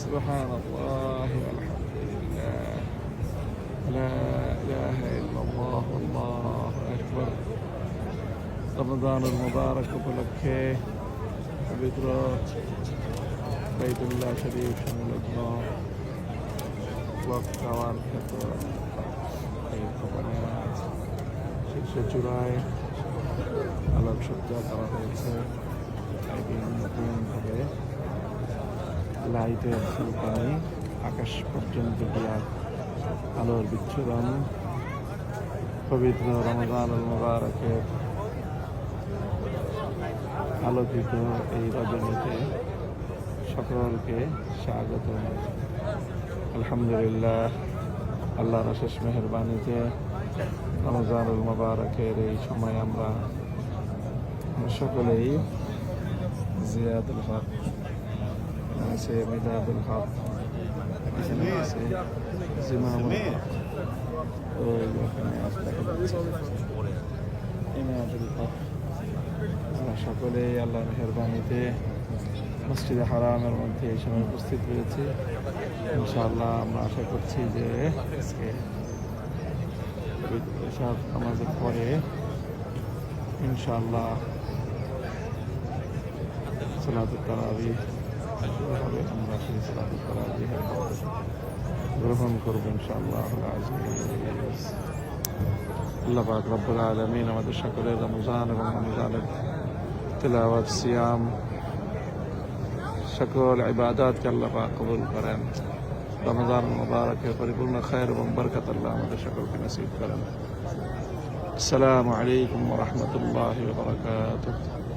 সুবহানাল্লাহ আলহামদুলিল্লাহ লা ইলাহা ইল্লাল্লাহ আল্লাহু আকবার। রমজানুল মুবারক উপলক্ষে পবিত্র বাইতুল্লাহ শরীফ সংলগ্ন ক্লক টাওয়ার খ্যাত এই ভবনের শীর্ষ চূড়ায় আলোকসজ্জা করা হয়েছে। নতুনভাবে লাইটের ফুলকানি আকাশ পর্যন্ত দিয়া আলোর বিচ্ছুরণ পবিত্র রমজানুল মুবারকের আলোকিত এই রজনীতে সকলকে স্বাগত। আলহামদুলিল্লাহ, আল্লাহর অশেষ মেহেরবানিতে রমজানুল মুবারকের এই সময় আমরা সকলেই জিয়াদুল হক আছে, মিদাদুল হক এখানে আছে, জিমামুল হক ওই ওখানে ইমাদুল হক। আমরা সকলেই আল্লাহর মেহেরবানিতে মসজিদে হারামের মধ্যে এই সময় উপস্থিত হয়েছি। ইনশাআল্লাহ আমরা আশা করছি যে আজকে সব আমাদের পরে ইনশাআল্লাহ সালাতুত তারাবিহ হবে। আমরা সেই সালাতুত তারাবিহের গ্রহণ করবো ইনশাআল্লাহ। আল্লাহ পাক রব্বুল আলামিন আমাদের সকলের রমজান এবং রমজানের তিলাওয়াত, সিয়াম, সকল ইবাদতকে আল্লাহ পাক কবুল করেন। রমজান মুবারকের পরিপূর্ণ খায়ের এবং বরকত আল্লাহ আমাদের সকলকে নসিব করেন। আসসালামু আলাইকুম ওয়া রাহমাতুল্লাহি ওয়া বারাকাতুহু।